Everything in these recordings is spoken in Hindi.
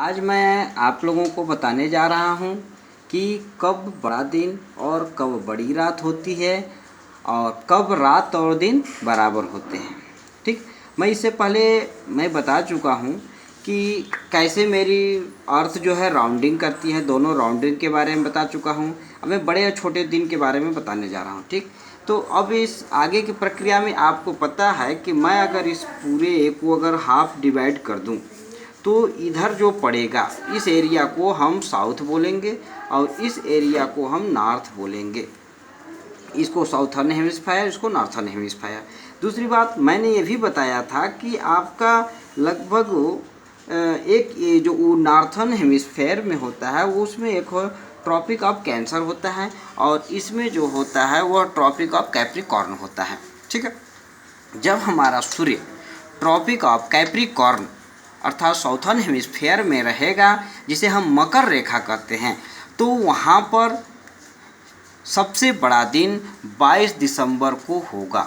आज मैं आप लोगों को बताने जा रहा हूँ कि कब बड़ा दिन और कब बड़ी रात होती है और कब रात और दिन बराबर होते हैं। ठीक, मैं इससे पहले मैं बता चुका हूँ कि कैसे मेरी अर्थ जो है राउंडिंग करती है, दोनों राउंडिंग के बारे में बता चुका हूँ। अब मैं बड़े और छोटे दिन के बारे में बताने जा रहा हूँ। ठीक, तो अब इस आगे की प्रक्रिया में आपको पता है कि मैं अगर इस पूरे को अगर हाफ डिवाइड कर दूँ तो इधर जो पड़ेगा इस एरिया को हम साउथ बोलेंगे और इस एरिया को हम नॉर्थ बोलेंगे। इसको साउथर्न हेमिस्फायर, इसको नॉर्थर्न हेमिस्फायर। दूसरी बात मैंने ये भी बताया था कि आपका लगभग एक ये जो नॉर्थर्न हेमिस्फेयर में होता है वो उसमें एक ट्रॉपिक ऑफ कैंसर होता है और इसमें जो होता है वह ट्रॉपिक ऑफ कैप्रिकॉर्न होता है। ठीक है, जब हमारा सूर्य ट्रॉपिक ऑफ कैप्रिकॉर्न अर्थात साउथर्न हेमिस्फेयर में रहेगा, जिसे हम मकर रेखा कहते हैं, तो वहाँ पर सबसे बड़ा दिन 22 दिसंबर को होगा।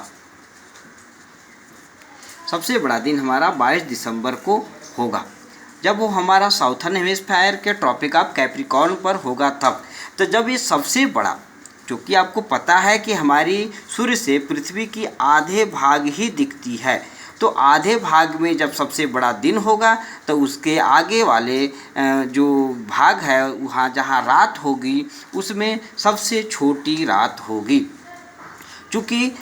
सबसे बड़ा दिन हमारा 22 दिसंबर को होगा जब वो हमारा साउथर्न हेमिस्फेयर के ट्रॉपिक ऑफ कैप्रिकॉर्न पर होगा तब। तो जब ये सबसे बड़ा, क्योंकि आपको पता है कि हमारी सूर्य से पृथ्वी की आधे भाग ही दिखती है, तो आधे भाग में जब सबसे बड़ा दिन होगा तो उसके आगे वाले जो भाग है वहाँ जहाँ रात होगी उसमें सबसे छोटी रात होगी। चूँकि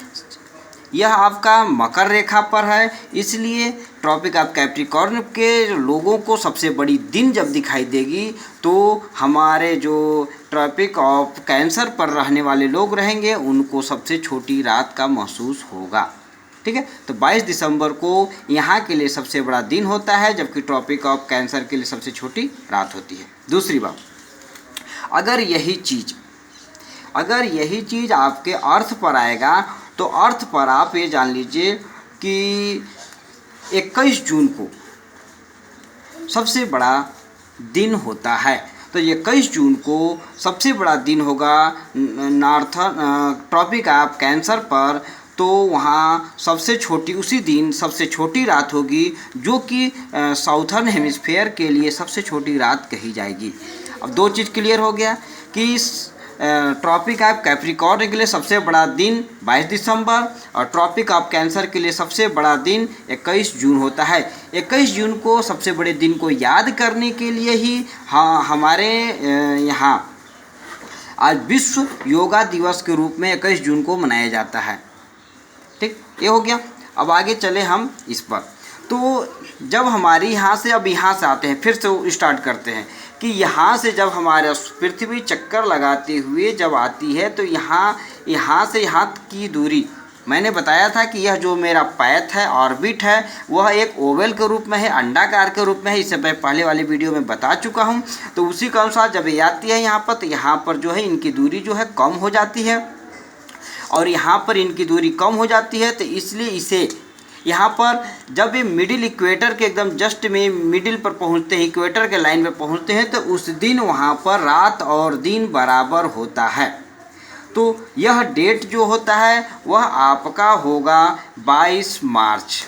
यह आपका मकर रेखा पर है, इसलिए ट्रॉपिक ऑफ कैप्रिकॉर्न के लोगों को सबसे बड़ी दिन जब दिखाई देगी तो हमारे जो ट्रॉपिक ऑफ कैंसर पर रहने वाले लोग रहेंगे उनको सबसे छोटी रात का महसूस होगा। ठीक है, तो 22 दिसंबर को यहाँ के लिए सबसे बड़ा दिन होता है जबकि ट्रॉपिक ऑफ कैंसर के लिए सबसे छोटी रात होती है। दूसरी बात, अगर यही चीज़ आपके अर्थ पर आएगा तो अर्थ पर आप ये जान लीजिए कि 21 जून को सबसे बड़ा दिन होता है। तो 21 जून को सबसे बड़ा दिन होगा नॉर्थर्न ट्रॉपिक ऑफ कैंसर पर, तो वहाँ सबसे छोटी उसी दिन सबसे छोटी रात होगी जो कि साउथर्न हेमिस्फेयर के लिए सबसे छोटी रात कही जाएगी। अब दो चीज़ क्लियर हो गया कि ट्रॉपिक ऑफ कैप्रिकॉर्न के लिए सबसे बड़ा दिन 22 दिसंबर और ट्रॉपिक ऑफ कैंसर के लिए सबसे बड़ा दिन 21 जून होता है। 21 जून को सबसे बड़े दिन को याद करने के लिए ही हमारे यहाँ आज विश्व योगा दिवस के रूप में 21 जून को मनाया जाता है। ठीक, ये हो गया। अब आगे चले हम इस पर। तो जब हमारी यहाँ से आते हैं, फिर से स्टार्ट करते हैं कि यहाँ से जब हमारा पृथ्वी चक्कर लगाते हुए जब आती है तो यहाँ से यहाँ की दूरी मैंने बताया था कि यह जो मेरा पैथ है, ऑर्बिट है, वह एक ओवल के रूप में है, अंडाकार के रूप में है। इसे मैं पहले वाली वीडियो में बता चुका हूँ। तो उसी के अनुसार जब ये आती है यहाँ पर, तो यहाँ पर जो है इनकी दूरी जो है कम हो जाती है और यहाँ पर इनकी दूरी कम हो जाती है। तो इसलिए इसे यहाँ पर जब ये मिडिल इक्वेटर के एकदम जस्ट में मिडिल पर पहुँचते हैं, इक्वेटर के लाइन पर पहुँचते हैं, तो उस दिन वहाँ पर रात और दिन बराबर होता है। तो यह डेट जो होता है वह आपका होगा 22 मार्च,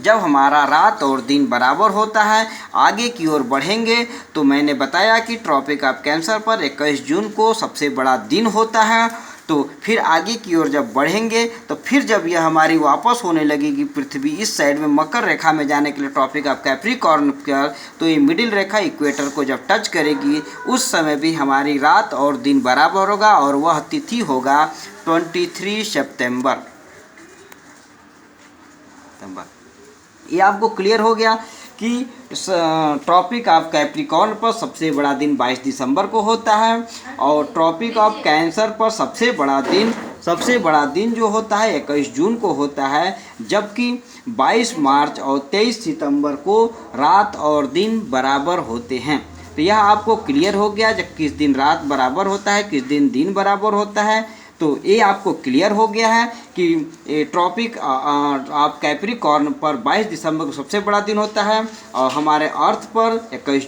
जब हमारा रात और दिन बराबर होता है। आगे की ओर बढ़ेंगे तो मैंने बताया कि ट्रॉपिक ऑफ कैंसर पर 21 जून को सबसे बड़ा दिन होता है। तो फिर आगे की ओर जब बढ़ेंगे तो फिर जब यह हमारी वापस होने लगेगी पृथ्वी इस साइड में मकर रेखा में जाने के लिए ट्रॉपिक ऑफ कैप्रिकॉर्न पर, तो ये मिडिल रेखा इक्वेटर को जब टच करेगी उस समय भी हमारी रात और दिन बराबर होगा और वह तिथि होगा 23 सितंबर। ये आपको क्लियर हो गया कि ट्रॉपिक ऑफ कैप्रिकॉर्न पर सबसे बड़ा दिन 22 दिसंबर को होता है और ट्रॉपिक ऑफ कैंसर पर सबसे बड़ा दिन जो होता है 21 जून को होता है, जबकि 22 मार्च और 23 सितंबर को रात और दिन बराबर होते हैं। तो यह आपको क्लियर हो गया जब किस दिन रात बराबर होता है, किस दिन बराबर होता है। तो ये आपको क्लियर हो गया है कि ट्रॉपिक ऑफ कैप्रिकॉर्न पर 22 दिसंबर को सबसे बड़ा दिन होता है और हमारे अर्थ पर 21